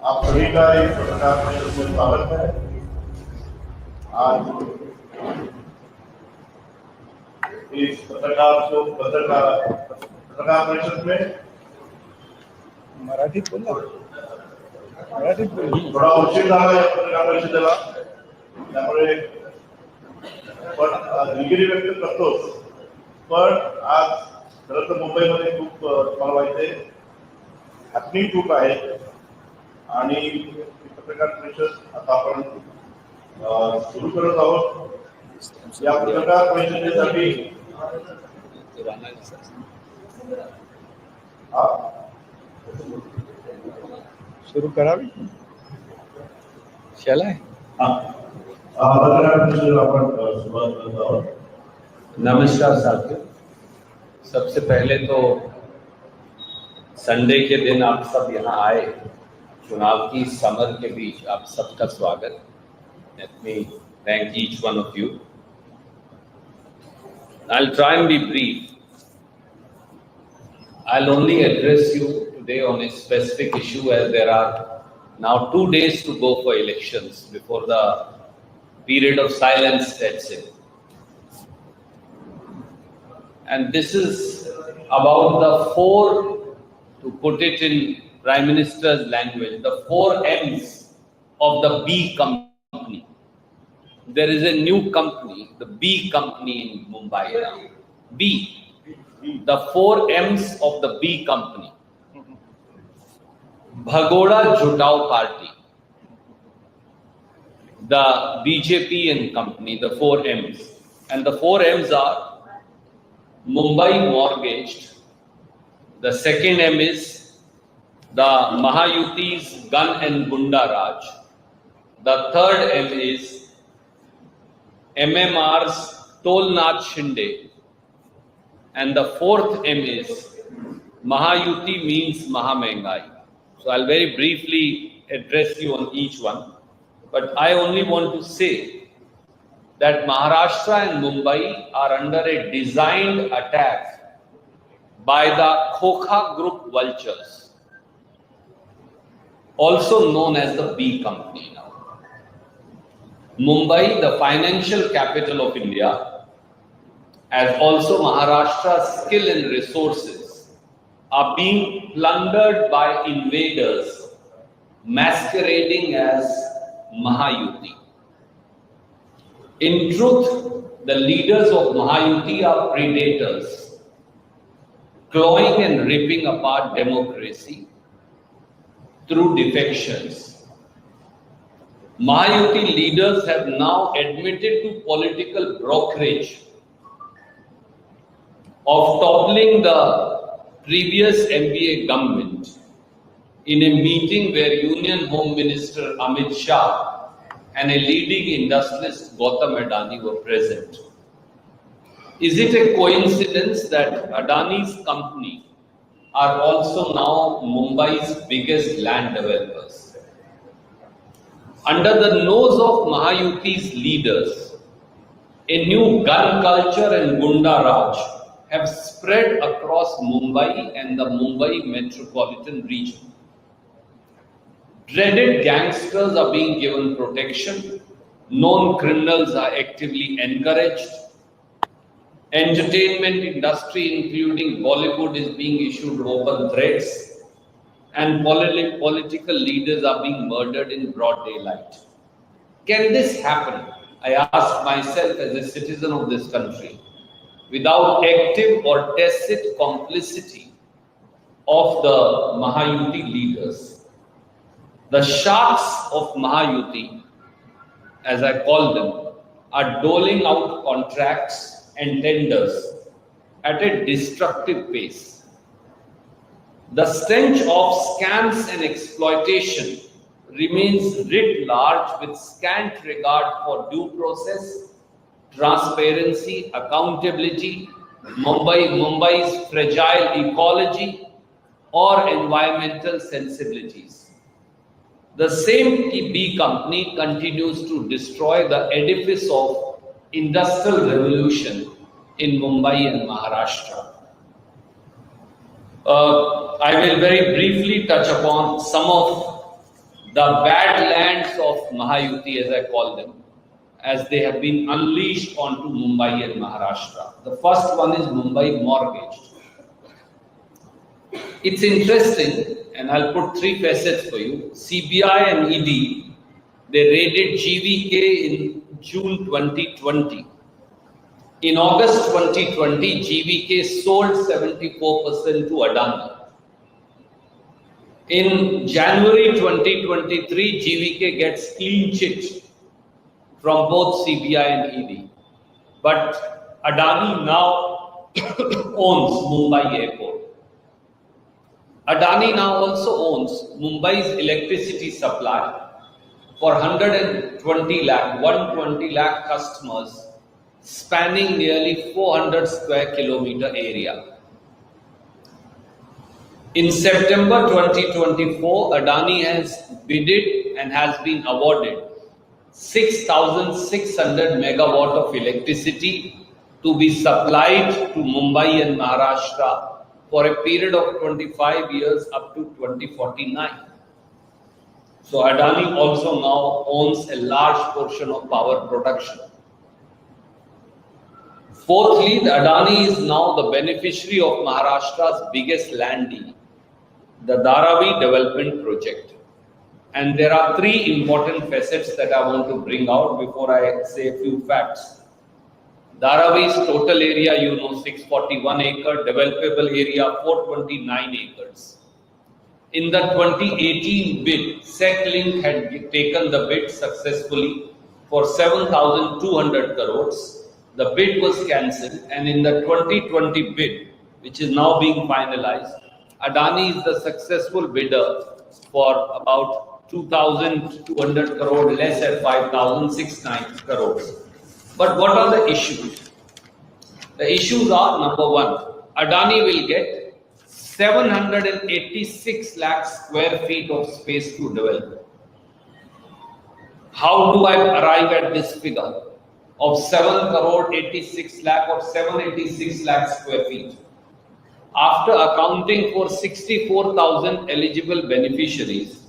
आप सभी का एक पत्रकार परिषद में स्वागत है। आज इस पत्रकार परिषद में मराठीत बोला, मराठीत बोला. थोडा उशीर झाला या पत्रकार परिषदेला, त्यामुळे पण दिलगिरी व्यक्त करतो. पण आज खरं तर मुंबईमध्ये खूप तुम्हाला माहिती आहे हॅपनिंग खूप आहे आणि पत्रकार परिषद आता आपण सुरू करत आहोत. या पत्रकार परिषदेसाठी सुरू करावी शाला पत्रकार परिषद आपण सुरुवात करत आहोत. नमस्कार साथियों, सबसे पहले तो संडे के दिन आप सब यहाँ आए, चुनाव की समर के बीच आप सबका स्वागत. Let me thank each one of you. I'll try and be brief. I'll only address you today on a specific issue as there are now 2 days to go for elections before the period of silence sets in. And this is about the four, to put it in Prime Minister's language, the 4 M's of the B company. There is a new company, the B company in Mumbai now. B, the 4 M's of the B company. Bhagoda Jutao Party, the BJP and company, the 4 M's. And the 4 M's are Mumbai mortgaged. The second M is the Mahayuti's gun and gunda raj. The third M is MMR's Tolnath Shinde. And the fourth M is Mahayuti means Mahamengai. So I'll very briefly address you on each one. But I only want to say that Maharashtra and Mumbai are under a designed attack by the Khokha Group vultures, also known as the B company now. Mumbai, the financial capital of India, as also Maharashtra's skill and resources are being plundered by invaders masquerading as Mahayuti. In truth, the leaders of Mahayuti are predators, clawing and ripping apart democracy through defections. Mahayuti leaders have now admitted to political brokerage of toppling the previous MBA government in a meeting where Union Home Minister Amit Shah and a leading industrialist Gautam Adani were present. Is it a coincidence that Adani's company are also now Mumbai's biggest land developers? Under the nose of Mahayuti's leaders, a new gun culture and gunda raj have spread across Mumbai and the Mumbai metropolitan region. Dreaded gangsters are being given protection. Known criminals are actively encouraged. Entertainment industry, including Bollywood, is being issued open threats. And political leaders are being murdered in broad daylight. Can this happen? I ask myself as a citizen of this country, without active or tacit complicity of the Mahayuti leaders. The sharks of Mahayuti, as I call them, are doling out contracts and tenders at a destructive pace. The stench of scams and exploitation remains writ large with scant regard for due process, transparency, accountability, Mumbai's fragile ecology, or environmental sensibilities. The same B company continues to destroy the edifice of industrial revolution in Mumbai and Maharashtra. I will very briefly touch upon some of the Badlands of Mahayuti, as I call them, as they have been unleashed onto Mumbai and Maharashtra. The first one is Mumbai mortgaged. It's interesting, and I'll put three facets for you. CBI and ED, they raided GVK in June 2020. In August 2020, GVK sold 74% to Adani. In January 2023, GVK gets clean chit from both CBI and ED. But Adani now owns Mumbai Airport. Adani now also owns Mumbai's electricity supply for 120 lakh customers spanning nearly 400 square kilometer area. In September 2024, Adani has bidded and has been awarded 6,600 megawatt of electricity to be supplied to Mumbai and Maharashtra for a period of 25 years up to 2049. So Adani also now owns a large portion of power production. Fourthly, the Adani is now the beneficiary of Maharashtra's biggest land deal, the Dharavi development project. And there are three important facets that I want to bring out before I say a few facts. Dharavi's total area, 641 acre, developable area, 429 acres. In the 2018 bid, SecLink had taken the bid successfully for 7,200 crores. The bid was cancelled, and in the 2020 bid, which is now being finalized, Adani is the successful bidder for about 2,200 crore, less at 5,069 crores. But what are the issues? The issues are, number one, Adani will get 786 lakh square feet of space to develop. How do I arrive at this figure of 7 crore 86 lakh or 786 lakh square feet? After accounting for 64,000 eligible beneficiaries,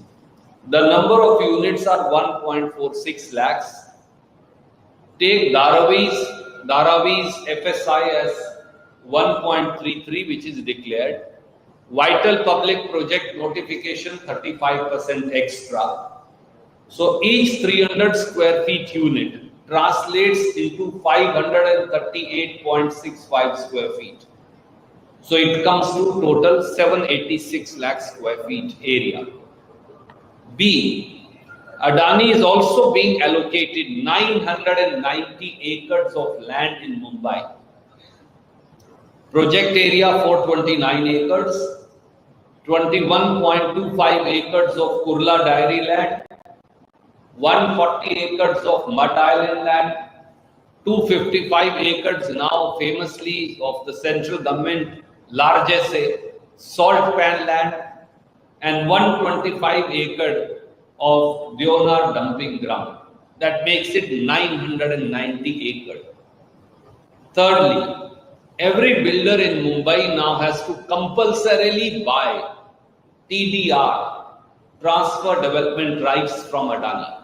the number of units are 1.46 lakhs. Take Dharavi's FSI as 1.33, which is declared. Vital public project notification 35% extra. So each 300 square feet unit translates into 538.65 square feet. So it comes to total 786 lakh square feet area. B. Adani is also being allocated 990 acres of land in Mumbai. Project area 429 acres, 21.25 acres of Kurla Dairy land, 140 acres of Mud Island land, 255 acres now famously of the central government largest salt pan land, and 125 acre of Deonar dumping ground. That makes it 990 acres. Thirdly, every builder in Mumbai now has to compulsorily buy TDR, transfer development rights from Adani.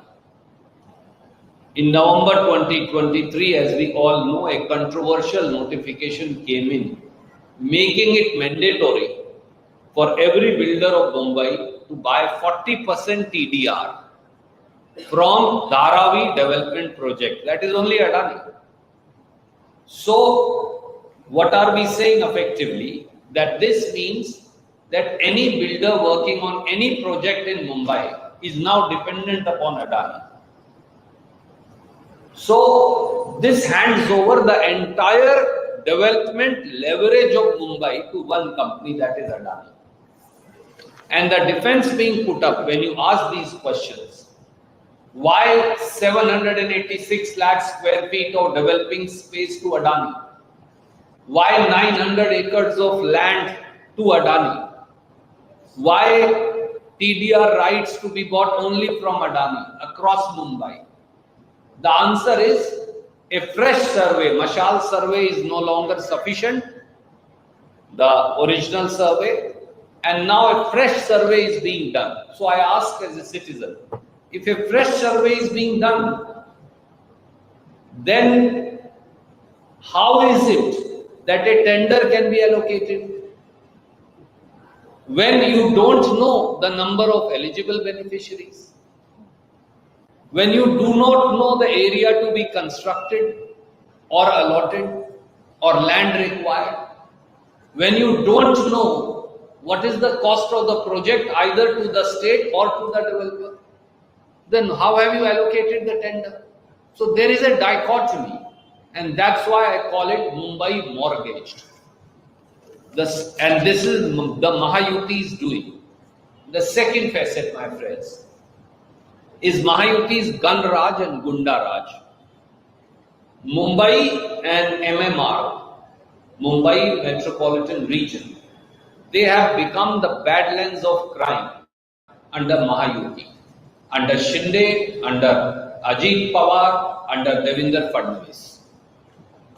In November 2023, as we all know, a controversial notification came in, making it mandatory for every builder of Mumbai to buy 40% TDR from Dharavi development project. That is only Adani. So, what are we saying effectively? That this means that any builder working on any project in Mumbai is now dependent upon Adani. So, this hands over the entire development leverage of Mumbai to one company, that is Adani. And the defense being put up when you ask these questions, why 786 lakh square feet of developing space to Adani? Why 900 acres of land to Adani? Why TDR rights to be bought only from Adani across Mumbai? The answer is a fresh survey. Mashal survey is no longer sufficient. The original survey, And now a fresh survey is being done. So I ask as a citizen, if a fresh survey is being done, then how is it that a tender can be allocated when you don't know the number of eligible beneficiaries? When you do not know the area to be constructed or allotted or land required, when you don't know what is the cost of the project either to the state or to the developer, then how have you allocated the tender? So there is a dichotomy, and that's why I call it Mumbai mortgaged. And this is the Mahayuti's doing. The second facet, my friends, is Mahayuti's Gun Raj and Gunda Raj. Mumbai and MMR, Mumbai Metropolitan Region, they have become the badlands of crime under Mahayuti, under Shinde, under Ajit Pawar, under Devendra Fadnavis.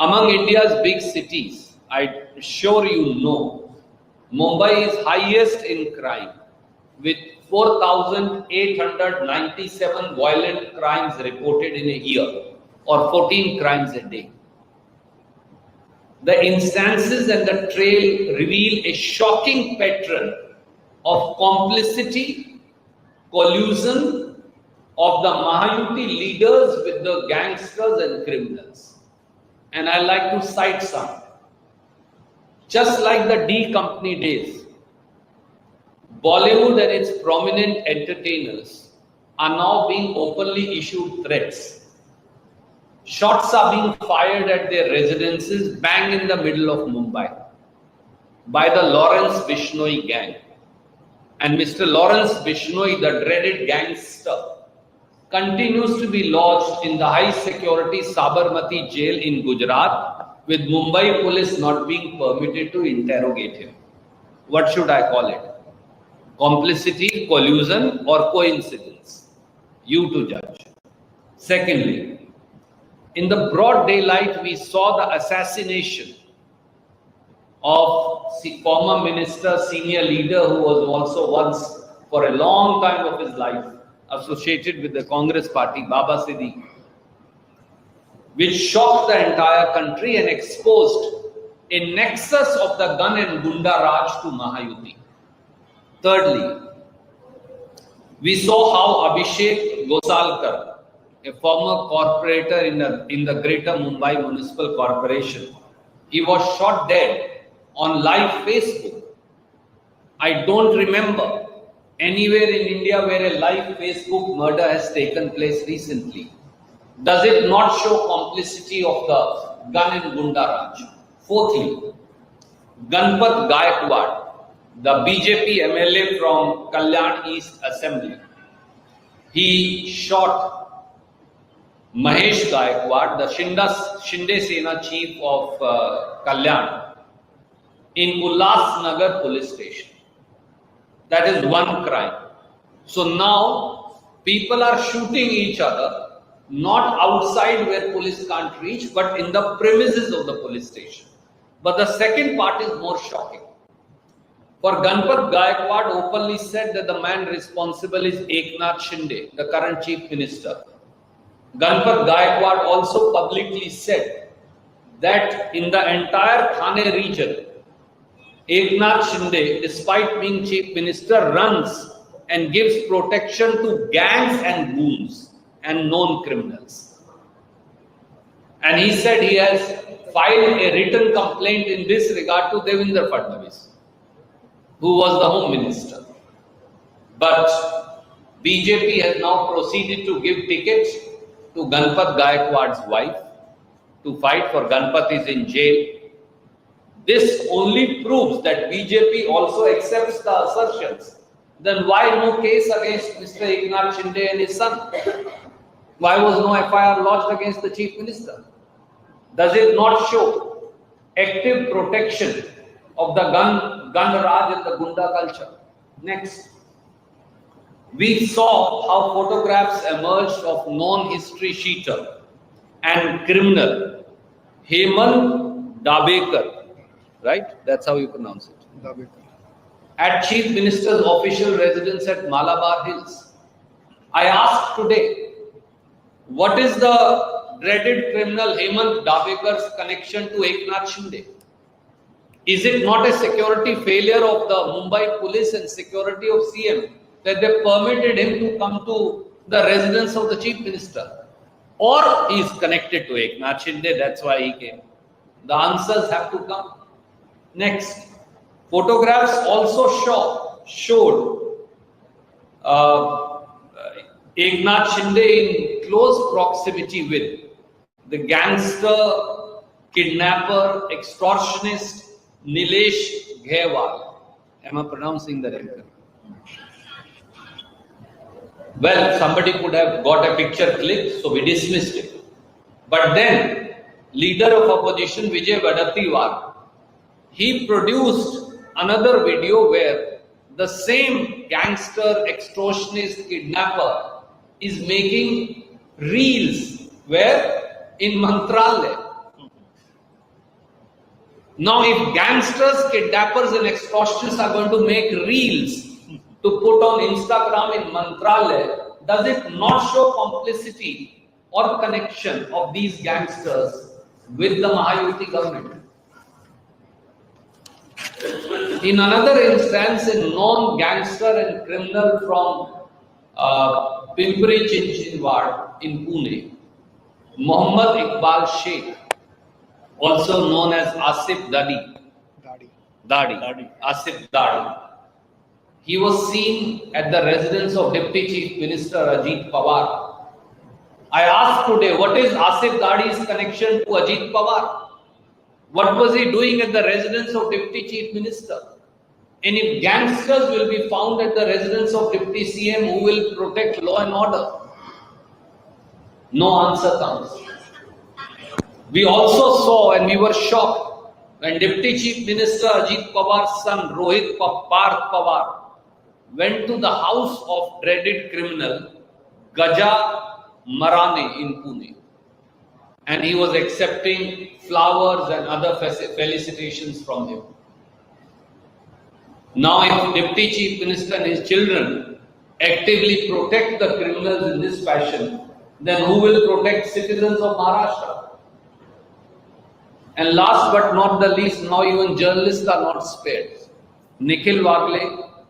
Among India's big cities, I'm sure you know, Mumbai is highest in crime with 4,897 violent crimes reported in a year, or 14 crimes a day. The instances and the trail reveal a shocking pattern of complicity, collusion of the Mahayuti leaders with the gangsters and criminals. And I like to cite some. Just like the D Company days, Bollywood and its prominent entertainers are now being openly issued threats. Shots are being fired at their residences bang in the middle of Mumbai by the Lawrence Bishnoi gang. And Mr. Lawrence Bishnoi, the dreaded gangster, continues to be lodged in the high security Sabarmati jail in Gujarat, with Mumbai police not being permitted to interrogate him. What should I call it? Complicity, collusion, or coincidence? You to judge. Secondly, in the broad daylight, we saw the assassination of former minister, senior leader, who was also once, for a long time of his life, associated with the Congress party, Baba Siddique, which shocked the entire country and exposed a nexus of the gun and Gunda Raj to Mahayuti. Thirdly, we saw how Abhishek Gosalkar, a former corporator in the Greater Mumbai Municipal Corporation, he was shot dead on live Facebook. I don't remember anywhere in India where a live Facebook murder has taken place recently. Does it not show complicity of the gun and Gunda Raj? Fourthly, Ganpat Gaikwad, the BJP MLA from Kalyan East Assembly, he shot Mahesh Gaikwad, the Shinde Sena chief of Kalyan, in Ulhasnagar police station. That is one crime. So now people are shooting each other, not outside where police can't reach, but in the premises of the police station. But the second part is more shocking. For Ganpat Gaikwad openly said that the man responsible is Eknath Shinde, the current chief minister. Ganpat Gaikwad also publicly said that in the entire Thane region, Eknath Shinde, despite being chief minister, runs and gives protection to gangs and goons and known criminals. And he said he has filed a written complaint in this regard to Devendra Fadnavis, who was the home minister. But BJP has now proceeded to give tickets to Ganpat Gaikwad's wife to fight for. Ganpat is in jail. This only proves that BJP also accepts the assertions. Then why no case against Mr. Eknath Shinde and his son? Why was no FIR lodged against the chief minister? Does it not show active protection of the gun Raj and the Gunda culture? Next, we saw how photographs emerged of known history cheater and criminal Hemant Dabekar, right? That's how you pronounce it. Dabekar. at Chief Minister's official residence at Malabar Hills. I asked today, what is the dreaded criminal Hemant Davekar's connection to Eknath Shinde? Is it not a security failure of the Mumbai police and security of CM that they permitted him to come to the residence of the Chief Minister? Or he is connected to Eknath Shinde, that's why he came. The answers have to come. Next, photographs also showed Eknath Shinde in close proximity with the gangster, kidnapper, extortionist Nilesh Ghewal. Am I pronouncing the right correct? Well, somebody could have got a picture click, so we dismissed it. But then, leader of opposition Vijay Vadattiyar, he produced another video where the same gangster, extortionist, kidnapper is making reels where in Mantralaya. Now, if gangsters, kidnappers, and extortionists are going to make reels to put on Instagram in Mantralaya, does it not show complicity or connection of these gangsters with the Mahayuti government? In another instance, a non-gangster and criminal from Pimpri Chinchinwad in Pune, Mohammad Iqbal Sheikh, also known as Asif Dadi, Asif Dadi. He was seen at the residence of Deputy Chief Minister Ajit Pawar. I asked today, what is Asif Dadi's connection to Ajit Pawar? What was he doing at the residence of Deputy Chief Minister? And if gangsters will be found at the residence of Deputy CM, who will protect law and order? No answer comes. We also saw and we were shocked when Deputy Chief Minister Ajit Pawar's son Rohit Parth Pawar went to the house of dreaded criminal Gaja Marane in Pune. And he was accepting flowers and other felicitations from him. Now, if Deputy Chief Minister and his children actively protect the criminals in this fashion, then who will protect citizens of Maharashtra? And last but not the least, now even journalists are not spared. Nikhil Wagle,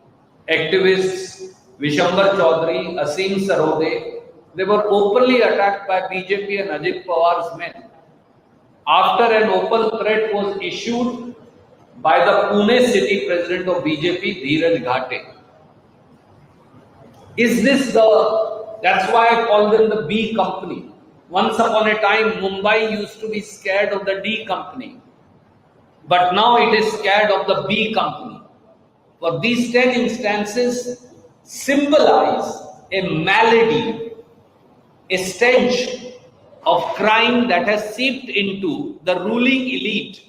activists, Vishambar Chaudhary, Asim Sarode, they were openly attacked by BJP and Ajit Pawar's men. After an open threat was issued by the Pune city president of BJP, Dheeraj Ghate. Is this that's why I call them the B company. Once upon a time, Mumbai used to be scared of the D company. But now it is scared of the B company. For these 10 instances symbolize a malady, a stench of crime that has seeped into the ruling elite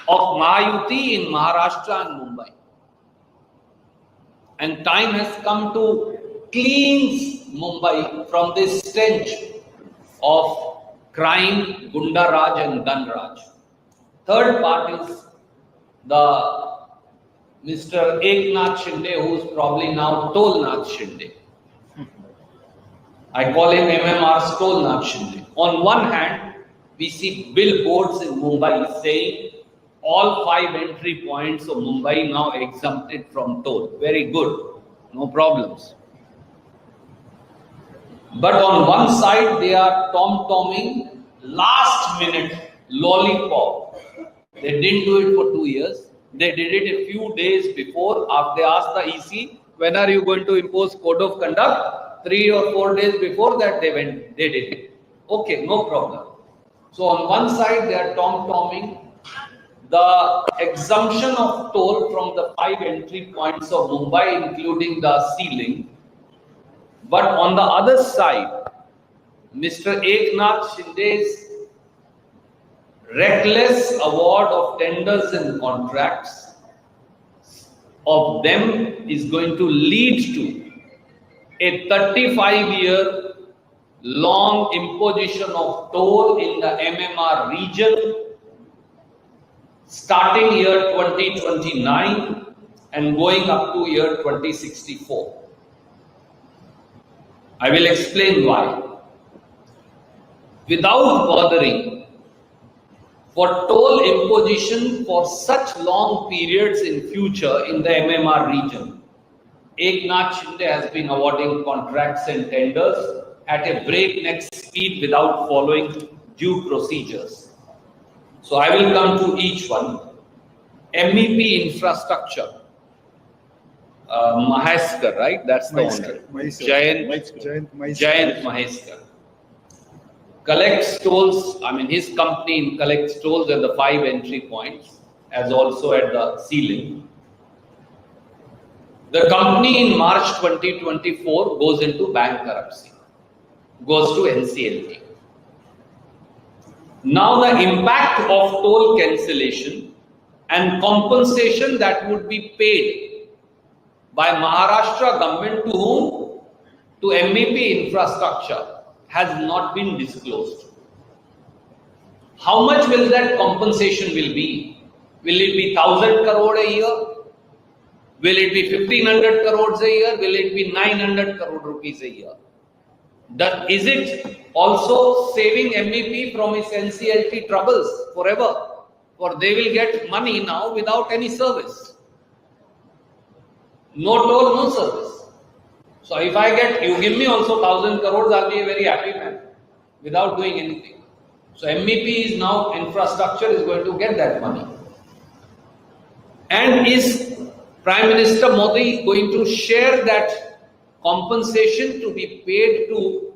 of Mahayuti in Maharashtra and Mumbai. And time has come to cleanse Mumbai from this stench of crime, Gunda Raj and Gun Raj. Third part is the Mr. Eknath Shinde, who is probably now Tolnath Shinde. I call him MMR's Tolnath Shinde. On one hand, we see billboards in Mumbai saying all 5 entry points of Mumbai now exempted from toll. Very good, no problems. But on one side, they are tom-tomming last minute lollipop. They didn't do it for 2 years. They did it a few days before. After they asked the EC, when are you going to impose code of conduct? 3 or 4 days before that, they did it. Okay, no problem. So on one side, they are tom-tomming the exemption of toll from the 5 entry points of Mumbai, including the ceiling. But on the other side, Mr. Eknath Shinde's reckless award of tenders and contracts of them is going to lead to a 35-year long imposition of toll in the MMR region starting year 2029 and going up to year 2064. I will explain why. Without bothering for toll imposition for such long periods in future in the MMR region, Eknath Shinde has been awarding contracts and tenders at a breakneck speed without following due procedures. So I will come to each one. MEP infrastructure. Maheskar, right? That's the owner. Jayant Maheskar. Collects tolls, his company collects tolls at the 5 entry points, as also at the ceiling. The company in March 2024 goes into bankruptcy, goes to NCLT. Now the impact of toll cancellation and compensation that would be paid by Maharashtra government to whom? To MEP infrastructure has not been disclosed. How much will that compensation will be? Will it be 1,000 crore a year? Will it be 1,500 crores a year? Will it be 900 crore rupees a year? Is it also saving MEP from his NCLT troubles forever? For they will get money now without any service. No toll, no service. So if you give me also 1,000 crores, I'll be a very happy man without doing anything. So MEP is now, infrastructure is going to get that money. And is Prime Minister Modi going to share that compensation to be paid to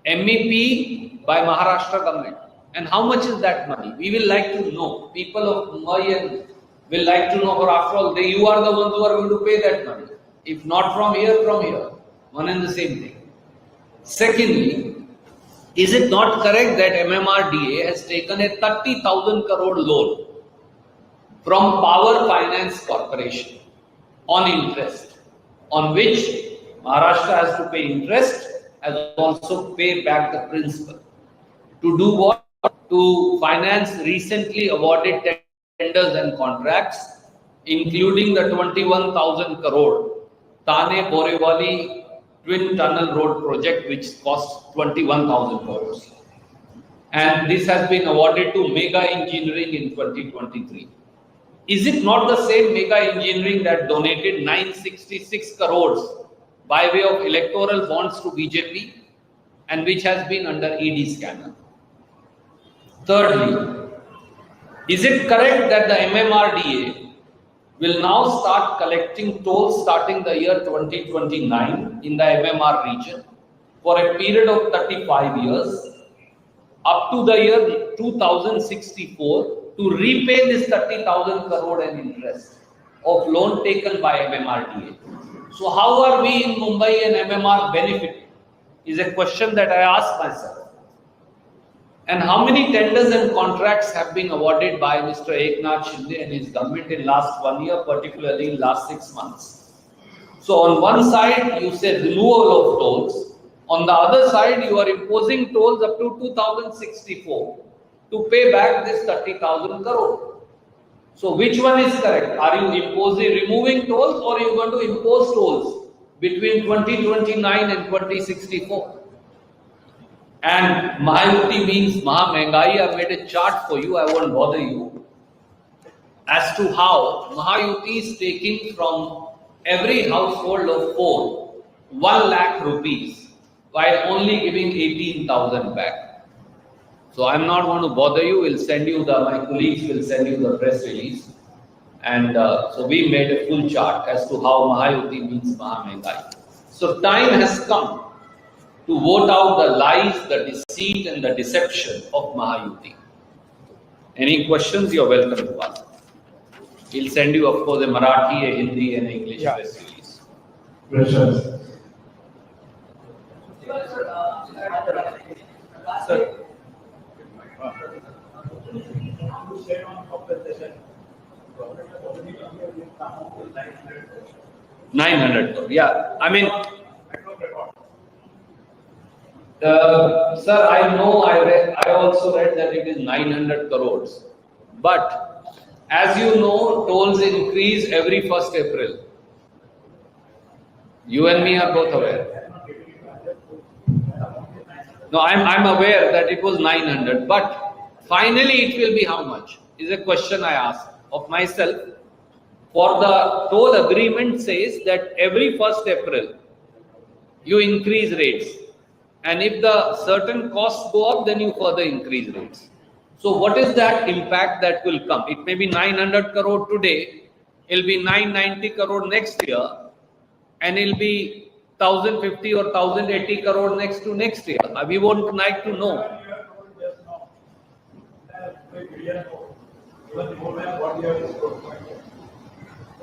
MEP by Maharashtra government? And how much is that money? We will like to know. People of Mumbai will like to know, for after all, you are the ones who are going to pay that money. If not from here, one and the same thing. Secondly, is it not correct that MMRDA has taken a 30,000 crore loan from Power Finance Corporation on interest, on which Maharashtra has to pay interest as also pay back the principal? To do what? To finance recently awarded tenders and contracts, including the 21,000 crore Thane Borivali Twin Tunnel Road project, which cost 21,000 crores. And this has been awarded to Mega Engineering in 2023. Is it not the same Mega Engineering that donated 966 crores by way of electoral bonds to BJP and which has been under ED scandal? Thirdly, is it correct that the MMRDA will now start collecting tolls starting the year 2029 in the MMR region for a period of 35 years up to the year 2064 to repay this 30,000 crore and interest of loan taken by MMRDA? So how are we in Mumbai and MMR benefiting is a question that I ask myself. And how many tenders and contracts have been awarded by Mr. Eknath Shinde and his government in last 1 year, particularly in last 6 months? So on one side, you say removal of tolls. On the other side, you are imposing tolls up to 2064 to pay back this 30,000 crore. So which one is correct? Are you removing tolls, or are you going to impose tolls between 2029 and 2064? And Mahayuti means Maha Mengai. I made a chart for you, I won't bother you, as to how Mahayuti is taking from every household of 4, 1 lakh rupees, while only giving 18,000 back. So I'm not going to bother you, we'll send you my colleagues will send you the press release. And so we made a full chart as to how Mahayuti means Maha Mengai. So time has come to vote out the lies, the deceit and the deception of Mahayuti. Any questions, you're welcome to ask. We'll send you, of course, a Marathi, a Hindi and English press release. Questions? Sir. 900, yeah. Sir, I know, I also read that it is 900 crores. But As you know, tolls increase every 1st April. You and me are both aware. No, I'm aware that it was 900, but finally it will be how much? Is a question I ask of myself. For the toll agreement says that every 1st April you increase rates, and if the certain costs go up, then you further increase rates. So what is that impact that will come? It may be 900 crore today, it'll be 990 crore next year, and it'll be 1050 or 1080 crore next year. We would like to know.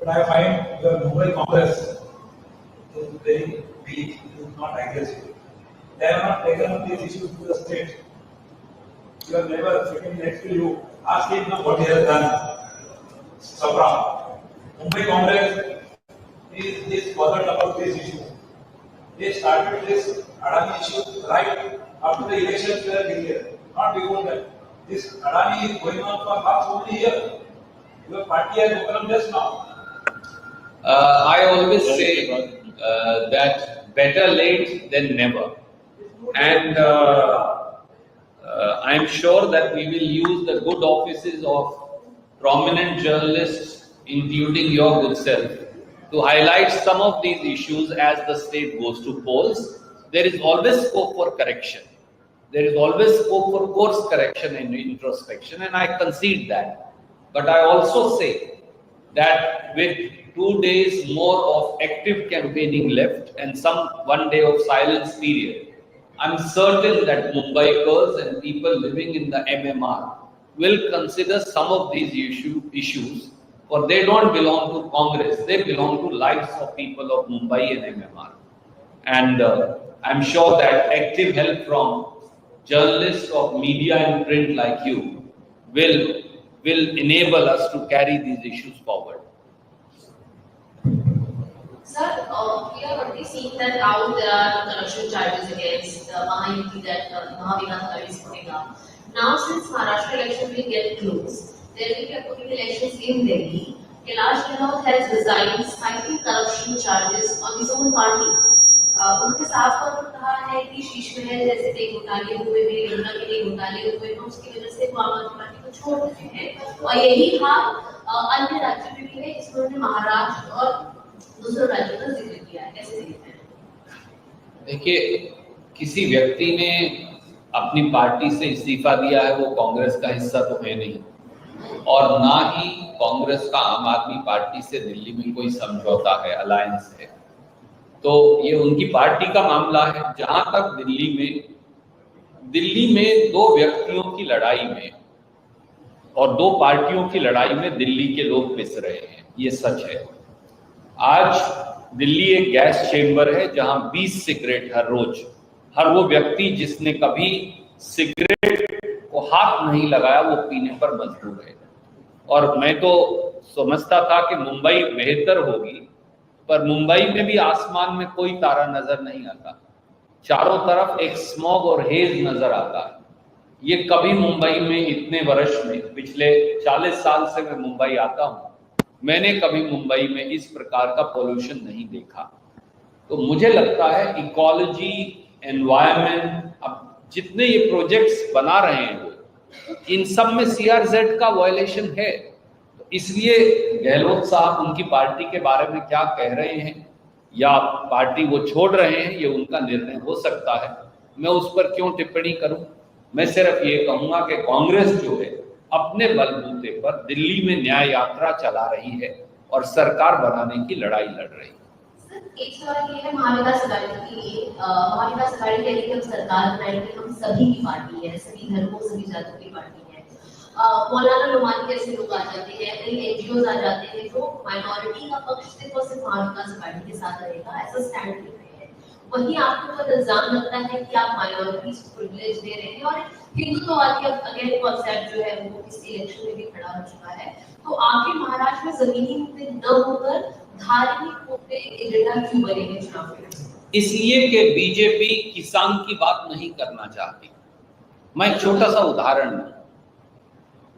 But I find the Mumbai Congress is very weak, is not aggressive. They have not taken up these issues to the state. Your neighbor sitting next to you, ask him what he has done. Sabra. Mumbai Congress is bothered about this issue. They started this Adani issue right after the elections were declared, not before that. This Adani is going on for last so many years. Your party has opened up just now. I always say that better late than never, and I am sure that we will use the good offices of prominent journalists, including your good self, to highlight some of these issues as the state goes to polls. There is always scope for correction. There is always scope for course correction and introspection, and I concede that. But I also say that with 2 days more of active campaigning left and one day of silence period, I'm certain that Mumbaikars and people living in the MMR will consider some of these issues, for they don't belong to Congress, they belong to lives of people of Mumbai and MMR. And I'm sure that active help from journalists of media and print like you will enable us to carry these issues forward. Sir, we are already seeing that now there are corruption charges against Mahayuti that Mahavinath is putting up. Now, since Maharashtra election will get close, there will be upcoming elections in Delhi. Kailash Gehlots has resigned citing corruption charges on his own party. उनके साफ तौर पर कहा है कि शीश महल जैसे कई घोटाले हुए हैं, यमुना के कई घोटाले हुए हैं, उसकी वजह से वो आम आदमी पार्टी को छोड़ रहे हैं, और यही हाल अन्य राज्यों में भी है, जिसमें उन्होंने महाराष्ट्र और दूसरे राज्यों का जिक्र किया है। कैसे देखते हैं? देखिए, किसी व्यक्ति ने अपनी पार्टी से इस्तीफा दिया है, वो कांग्रेस का हिस्सा तो है नहीं, और ना ही कांग्रेस का आम आदमी पार्टी से दिल्ली में कोई समझौता है, अलायंस है। तो ये उनकी पार्टी का मामला है। जहां तक दिल्ली में दो व्यक्तियों की लड़ाई में और दो पार्टियों की लड़ाई में दिल्ली के लोग पिस रहे हैं, ये सच है। आज दिल्ली एक गैस चेम्बर है जहां 20 सिगरेट हर वो व्यक्ति जिसने कभी सिगरेट को हाथ नहीं लगाया वो पीने पर मजबूर है। और मैं तो समझता था कि मुंबई बेहतर होगी, पर मुंबई में भी आसमान में कोई तारा नजर नहीं आता, चारों तरफ एक स्मॉग और हेज नजर आता है। ये कभी मुंबई में इतने वर्ष में, पिछले 40 साल से मैं मुंबई आता हूँ, मैंने कभी मुंबई में इस प्रकार का पोल्यूशन नहीं देखा। तो मुझे लगता है इकोलॉजी, एनवायरनमेंट, अब जितने ये प्रोजेक्ट्स बना रहे हैं वो, इन सब में CRZ का वायलेशन है। इसलिए गहलोत साहब उनकी पार्टी के बारे में क्या कह रहे हैं या पार्टी वो छोड़ रहे हैं, ये उनका निर्णय हो सकता है। मैं उस पर क्यों टिप्पणी करूं? मैं सिर्फ ये कहूंगा कि कांग्रेस जो है अपने बलबूते पर दिल्ली में न्याय यात्रा चला रही है और सरकार बनाने की लड़ाई लड़ रही है। सर, एक सवाल ये है महाविकास अघाड़ी के लिए। महाविकास अघाड़ी कह रही है हम सरकार बनाएंगे, हम सभी की पार्टी है, सभी धर्मों सभी जातियों की पार्टी है। मौलाना नुमान कैसे लोग आ जाते हैं, कई NGOs आ जाते हैं जो माइनॉरिटी का पक्ष सिर्फ और सिर्फ महाविकास अघाड़ी के साथ रहेगा, ऐसा स्टैंड ले रहे हैं। वहीं आपको पर इल्जाम लगता है कि आप माइनॉरिटीज को प्रिविलेज दे रहे हैं, और हिंदुत्ववादी अगेन कॉन्सेप्ट जो है वो इस इलेक्शन में भी खड़ा हो चुका है। तो आगे महाराष्ट्र में जमीनी मुद्दे न होकर धार्मिक मुद्दे एजेंडा क्यों बनेंगे चुनाव में? इसलिए कि बीजेपी किसान की बात नहीं करना चाहती। मैं एक छोटा सा उदाहरण दूं।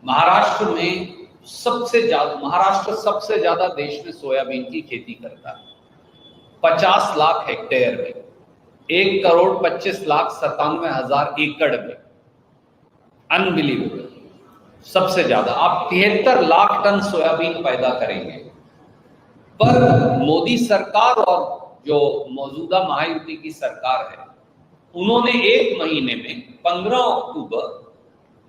महाराष्ट्र में सबसे ज्यादा महाराष्ट्र सबसे ज्यादा देश में सोयाबीन की खेती करता है, 50 लाख हेक्टेयर में, 1,25,97,000 एकड़ में। अनबिलीवेबल, सबसे ज्यादा। आप 73 लाख टन सोयाबीन पैदा करेंगे। पर मोदी सरकार और जो मौजूदा महायुति की सरकार है, उन्होंने एक महीने में 15 अक्टूबर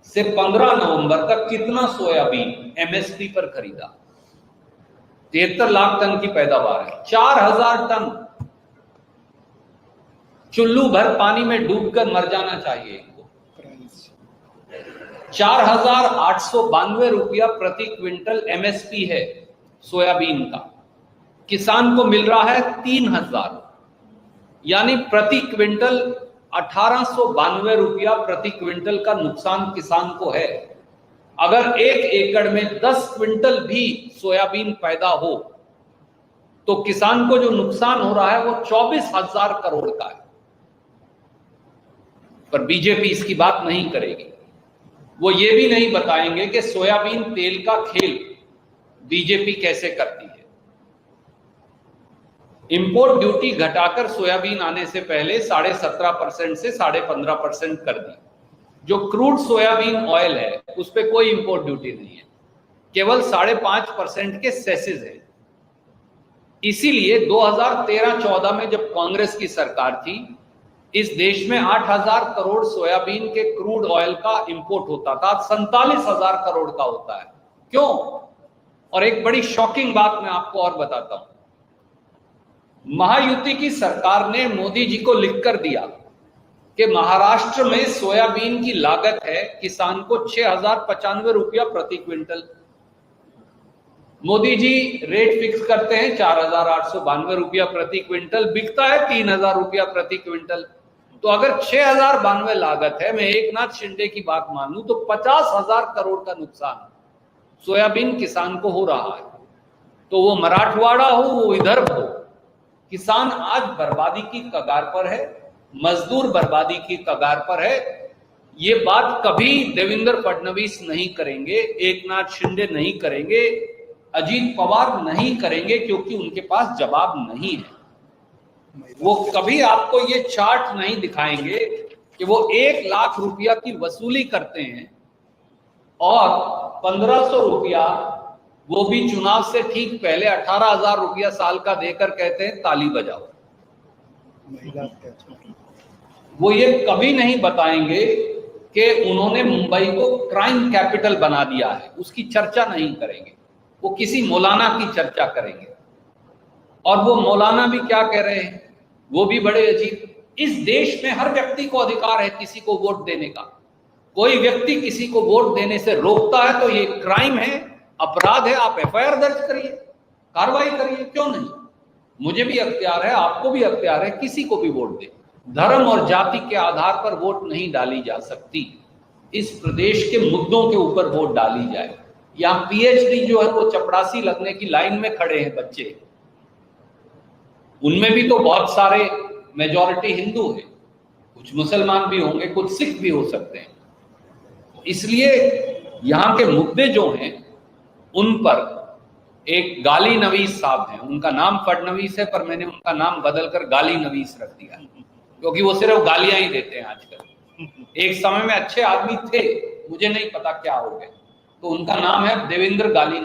से 15 नवंबर तक कितना सोयाबीन एमएसपी पर खरीदा? 73 लाख टन की पैदावार है। 4,000 टन चुल्लू भर पानी में डूबकर मर जाना चाहिए इनको। 4,892 रुपया प्रति क्विंटल एमएसपी है सोयाबीन का। किसान को मिल रहा है 3,000, यानी प्रति क्विंटल 1,892 रुपया प्रति क्विंटल का नुकसान किसान को है। अगर 1 एकड़ में 10 क्विंटल भी सोयाबीन पैदा हो तो किसान को जो नुकसान हो रहा है वो 24,000 करोड़ का है। पर बीजेपी इसकी बात नहीं करेगी। वो ये भी नहीं बताएंगे कि सोयाबीन तेल का खेल बीजेपी कैसे करती है। इंपोर्ट ड्यूटी घटाकर सोयाबीन आने से पहले 17.5% से 15.5% कर दी। जो क्रूड सोयाबीन ऑयल है उस पर कोई इंपोर्ट ड्यूटी नहीं है, केवल 5.5% के सेसेस है। इसीलिए 2013-14 में जब कांग्रेस की सरकार थी, इस देश में 8,000 करोड़ सोयाबीन के क्रूड ऑयल का इंपोर्ट होता था, 47,000 करोड़ का होता है। क्यों? और एक बड़ी शॉकिंग बात मैं आपको और बताता हूं। महायुति की सरकार ने मोदी जी को लिखकर दिया कि महाराष्ट्र में सोयाबीन की लागत है किसान को 6,095 रुपया प्रति quintal. Modi ji rate fix करते हैं 4,892 रुपया प्रति क्विंटल, बिकता है 3,000 रुपया प्रति क्विंटल। तो अगर 6,092 लागत है, मैं एकनाथ शिंदे की बात मानूं तो 50,000 करोड़ का नुकसान सोयाबीन किसान को हो रहा है। तो वो मराठवाड़ा हो, वो विदर्भ हो, किसान आज बर्बादी की कगार पर है, मजदूर बर्बादी की कगार पर है। ये बात कभी देवेंद्र फडणवीस नहीं करेंगे, एकनाथ शिंदे नहीं करेंगे, अजीत पवार नहीं करेंगे, क्योंकि उनके पास जवाब नहीं है। वो कभी आपको ये चार्ट नहीं दिखाएंगे कि वो 1 लाख रुपया की वसूली करते हैं और 1,500 रुपया वो भी चुनाव से ठीक पहले 18,000 रुपया साल का देकर कहते हैं ताली बजाओ। वो ये कभी नहीं बताएंगे कि उन्होंने मुंबई को क्राइम कैपिटल बना दिया है, उसकी चर्चा नहीं करेंगे। वो किसी मौलाना की चर्चा करेंगे। और वो मौलाना भी क्या कह रहे हैं, वो भी बड़े अजीब। इस देश में हर व्यक्ति को अधिकार है किसी को वोट देने का। कोई व्यक्ति किसी को वोट देने से रोकता है तो ये क्राइम है, अपराध है। आप एफआईआर दर्ज करिए, कार्रवाई करिए, क्यों नहीं? मुझे भी अख्तियार है, आपको भी अख्तियार है, किसी को भी वोट दे। धर्म और जाति के आधार पर वोट नहीं डाली जा सकती। इस प्रदेश के मुद्दों के ऊपर वोट डाली जाए। यहाँ पीएचडी जो है वो चपरासी लगने की लाइन में खड़े हैं बच्चे, उनमें भी तो बहुत सारे मेजॉरिटी हिंदू है, कुछ मुसलमान भी होंगे, कुछ सिख भी हो सकते हैं। इसलिए यहाँ के मुद्दे जो हैं उन पर एक गाली नवीस साहब हैं, उनका नाम फडणवीस है पर मैंने उनका नाम बदलकर गाली नवीस रख दिया क्योंकि वो सिर्फ गालियां ही देते हैं आजकल। एक समय में अच्छे आदमी थे, मुझे नहीं पता क्या हो गए। तो उनका नाम है देवेंद्र गाली।